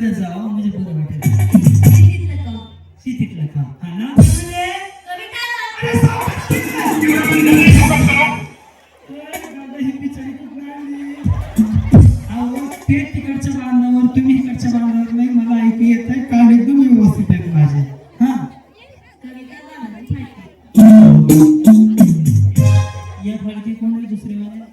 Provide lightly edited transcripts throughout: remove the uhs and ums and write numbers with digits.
करत जावं म्हणजे बरं वाटेल. शेतीतलं काम. हा नाव काय म्हणजे? अरे सावकाश बोला. ही बिचारी कुठं आली? अहो ते तिकडच्या बांधावर तुम्ही इकडच्या बांधावर नाही मला ऐकू येत आहे कान एकदम व्यवस्थित आहेत माझे. हा या फळकी कोण आहे दुसरे वाले?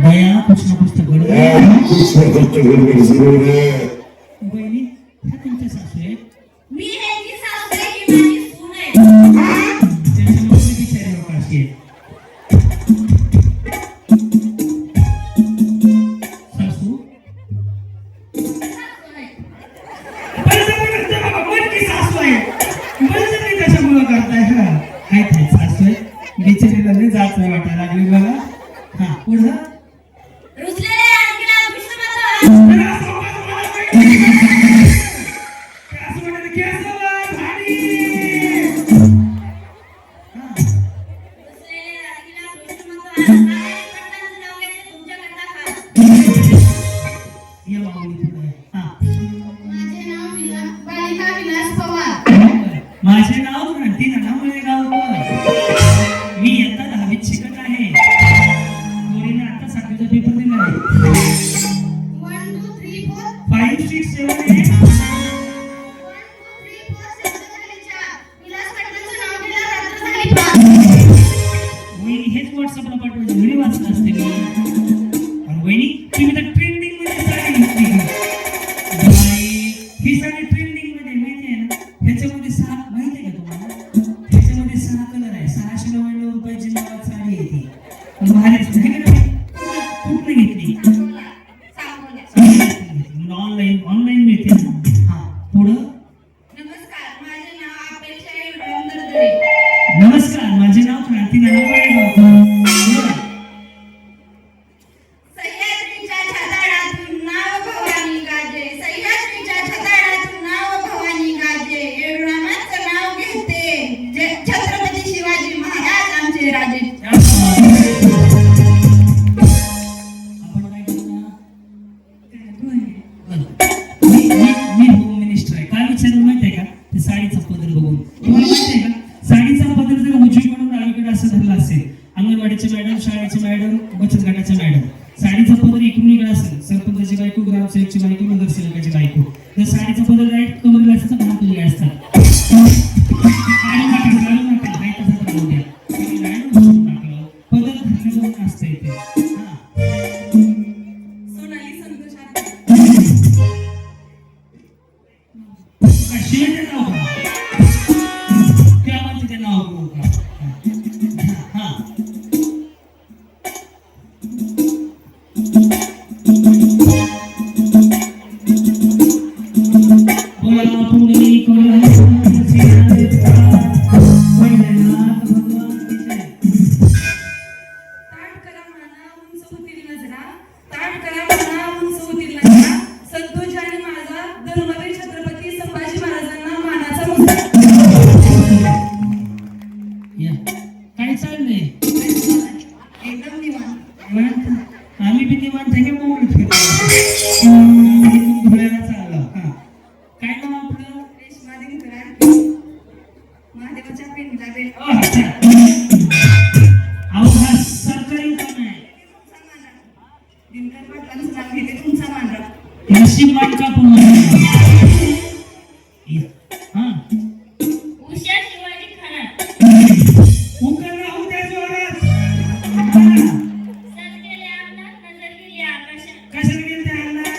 बया कुछ ना कुछ तो गड़बड़ है. बहिणी हा तुमच्या सासू आहे? मी ह्याची सासू आहे की माझी सून आहे? त्याच्यामुळे बिचारी लोक अशी आहे. सासू बळजबरी करते बाबा कोण की सासू आहे? बळजबरी कशामुळे करताय? हा हाय ताई सासू आहे बिचारीला नाही जात नाही वाटायला लागली मला. हा पुढं रुजलेले आणखीला विष्णुमाता माझे नाव क्रांती नानामुळे गाव. मी आता 10वीत शिकत आहे. मुलीने आता 7वीचा पेपर दिला आहे. 1 2 3 4 5 6 7 8 वहिनी हेच व्हॉट्सअपला पाठवायचे व्हिडिओ वाचत असते मी. आणि वहिनी तुम्ही तर ट्रेंडिंग मध्ये साडी घेतली. ही साडी ट्रेंडिंग मध्ये माहिती आहे ना? ह्याच्यामध्ये 6 माहिती आहे का तुम्हाला? ह्याच्यामध्ये 6 कलर आहे. 699 रुपयाची नावात साडी आहे ती. भारीच नाही का? कुठली घेतली? ऑनलाईन मिळते ना. हा पुढं नमस्कार माझे नाव अपेक्षा युडंदरदरे. नमस्कार माझे नाव क्रांती नानामुळे गाव. सह्याद्रीच्या छताडातून नाव भवानी गाजे. सह्याद्रीच्या छताडातून नाव भवानी गाजे. येळुरामाचं नाव घेते छत्रपती शिवाजी महाराज आमचे राजे. आपण काय करता? मी होम मिनिस्टर आहे. काय विचारलं माहिती आहे का? ते साडीचा पदर बघून. तुम्हाला माहिती आहे का? साडीचा पदर जर उजवीकडून डावीकडे असं धरला असेल, अंगणवाडीचे मॅडम, शाळेचे मॅडम, बचत गटाचे मॅडम, साडीचा पदर इकडून इकडे असेल, सरपंचाची बायको, ग्रामसेवकची बायको, नगरसेवकाची बायको, जर साडीचा पदर डायरेक्ट कमरेला असेल तर हात उघडे असतात. पदर धरण्यावरून असतं इथे. सोनाली संतोष शिवाय नाव का? क्या म्हणते ते नाव बघू का? हा बोला पुणे कोल्हापूर संतोष आणि माझा धर्मवीर छत्रपती संभाजी महाराजांना मानाचा मुद्दा. या काय चाललंय? एकदम निवांत. आम्ही बी निवांत आहे का? मोकळीच फिरतो. धुळ्याला चाललो. हा काय नाव आपलं? रेश्मा दिनकरार. महादेवाच्या पिंडीला भेट. अच्छा. अहो हा सरकारी काम आहे. दिनकर पाटलांचं नाव घेते तुमचा मांडा. नशीब मानका पण हा उषा शिवाजी खरात. उकरला उद्या जोरात. सर गेले अंगणात नजर गेली आकाशात. कशाला गेल त्या अंगणात?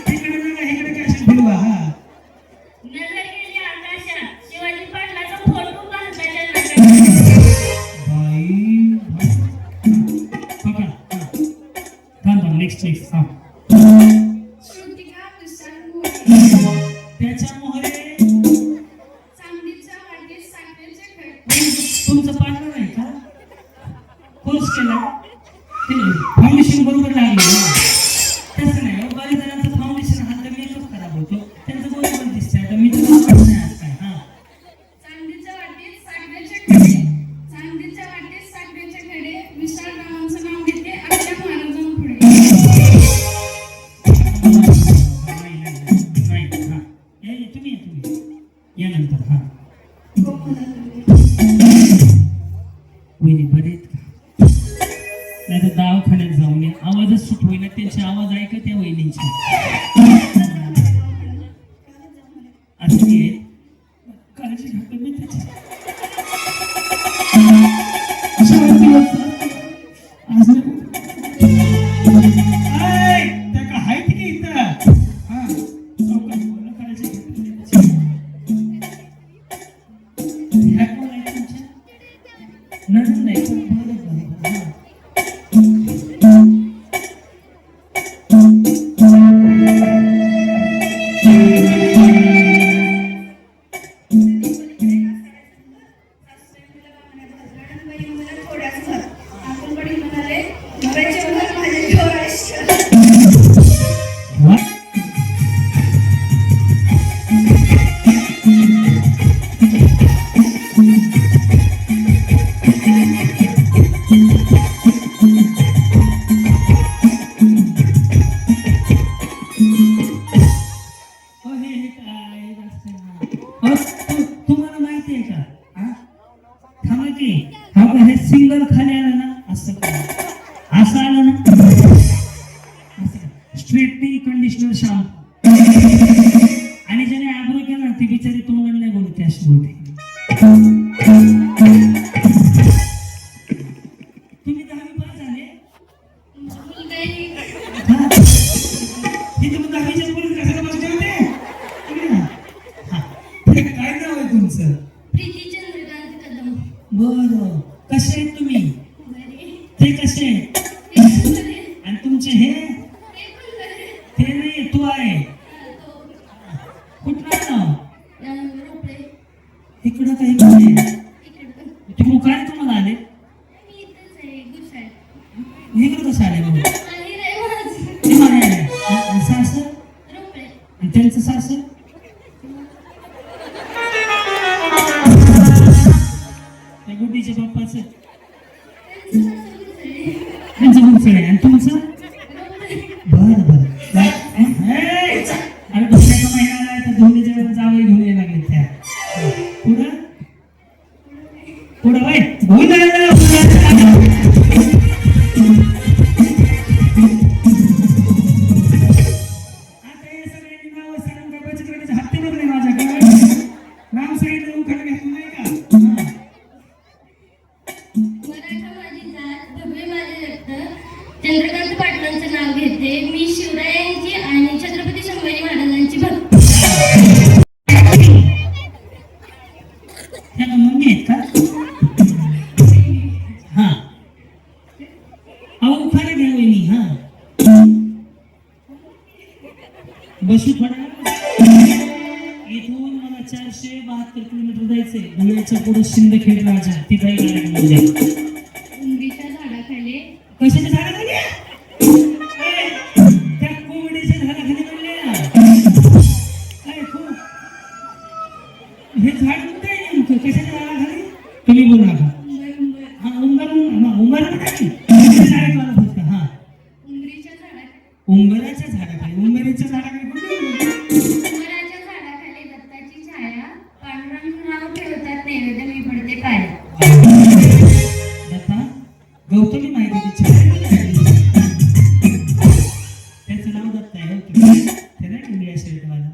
तिकडे नका इकडे कशाला फिरवा. हा नजर गेली आकाशात. शिवाजी पाटलाचा फोटो पाहताच्या नाकात. बाई पकड. थांब नेक्स्ट हा श्रुतिका विशाल मोरे. त्याच्या मोहरे चांदीच्या वाटेत साखरेचे खडे. तुमचं पार्टनर आहे का? कोर्स केला ते फाउंडेशन बरोबर लागले. तसं नाही हो, बऱ्याच जणांचं फाउंडेशन हात मेकअप खराब होतो, त्यांचं बरोबर दिसतंय. आता मी तर काय हा चांदीच्या आवाजच सुट होईना, त्यांचे आवाज ऐका त्या वहिनींचे. असं आहे. काळजी घ्या तुम्ही त्याची. शेवटची गोष्ट. असं ऐ, त्या का आहेत की इथं? हा, चौकात बोला, काळजी घ्या त्याची. ह्या कोण आहेत तुमच्या? नणंद नाही पण बरं बरं. हा. तुम्हाला माहिती आहे का? हा? थांबा की. हा बघ, हे सिंगल खाली आलं ना, असं करा. असं आलं ना, स्ट्रेटनिंग कंडिशनर शॅम्पू. आणि ज्याने आब्रो केला ती बिचारी तोंडाला नाही बोलते, अशी बोलते. तुम्ही 10वी पास झाले? हा. हे तुम्ही 10वीच्या मुली कशाला बसले होते? काय नाव आहे तुमचं? प्रीती चंद्रकांत कदम. बरं, कसे आहेत तुम्ही? ते कसे आहेत? आणि तुमचे हे? ते नाही, तू आहे. कुठलं नाव? इकडं काही नाही. तुम्ही काय तुम्हाला आले? इकडं कसं आले मग? ते मला आले. आणि सासर? आणि त्यांचं सासर? त्या गुड्डीच्या बाप्पाचं? त्यांचं गुडचळे. आणि तुमचं? बरं बरं. अरे दुसऱ्याचा महिना आलाय तर धोनीच्या जावई घेऊन यायला लागले त्या. पुढं पुढं बाई घेऊन यायला. आता हे सगळ्यांनी नाव सांगून काय बचत गटाचे हप्ते भरले माझ्याकडे. नाव सांगितलं उखाणं घेतलं नाही का? चंद्रकांत पाटलांचं नाव घेते. मी शिवरायांची आणि छत्रपती संभाजी महाराजांची भक्त. त्या मम्मी आहेत का? हा, अहो उखाणं घ्या वहिनी. हा, बसू थोडा. इथून मला 472 किलोमीटर जायचंय. धुळ्याच्या पुढे शिंदखेड राजा, तिथं एक कार्यक्रम आहे. उंबरीच्या झाडाखाली. कशाच्या झाडाखाली? त्या कोंबडीच्या झाडाखाली म्हणले ना. हे झाड कुठे आहे नेमकं? कशाच्या झाडाखाली? तुम्ही बोलू नका. हा, उंबर नाही. शाळेत मला फक्त. हा, उंबराच्या झाडाखाली. उंबराच्या झाडाखाली कुठे? उंबराच्या झाडाखाली दत्ताची छाया. पांडुरंग नाव ठेवतात, नैवेद्य मी पडते पाया. दत्ता गौतमी माहिती तिच्या. त्याचं नाव दत्ता आहे. ते नाही तुम्ही असेल तुम्हाला.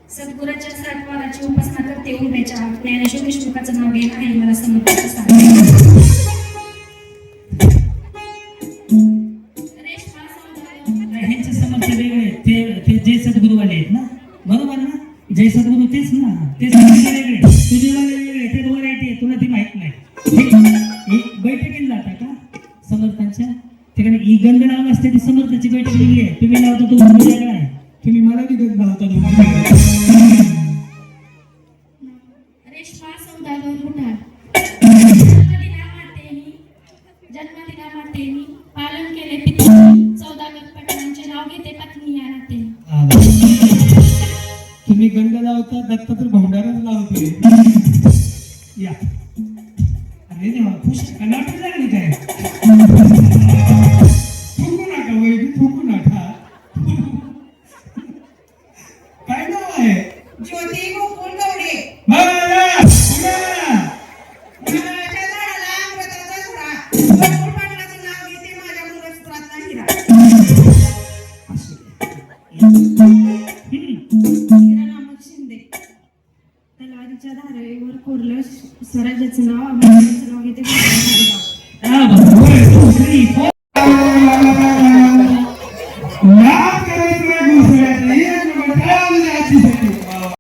सद्गुरूच्या 7 वाराची उपासना करते उभ्याच्या हात. ज्ञानेश्वर देशमुखाचं नाव घेत आहे मला समर्पित सांग. ह्यांचे समर्थ वेगळे. ते जय सद्गुरुवाले आहेत ना, बरोबर ना? जय सद्गुरू तेच ना. ते समर्थ वेगळे, तुझे वाले वेगळे. ते व्हरायटी आहे, तुला ती माहित नाही. बैठकीला जाता का समर्थांच्या? तिकडे ही गंध लावून असते, ती समर्थाची बैठक वेगळी आहे. तुम्ही लावता तो वेगळा आहे. तुम्ही मला बी गंध लावता. रेशमा सौदागर बुटार. जन्मदिना मातेनी पालन केले पित्यानी. सौदागर पाटलांचे नाव घेते पत्नी या नाते. तुम्ही गंध लावता, दत्ता तर भंडाराच लावतोय. या, अरे देवा, खुश नाटक लागली काय? थुकू नका वैदी, थुकू नका. काय नाव आहे? ज्योती गोकुळ गवडे. उन्हाळ्याच्या झाडाला अमृत पाटीवर कोरलं स्वराज्याचं नाव, आंबेडकरांचं नाव घेते, बाबासाहेबांचं नाव. हा, बरोबर.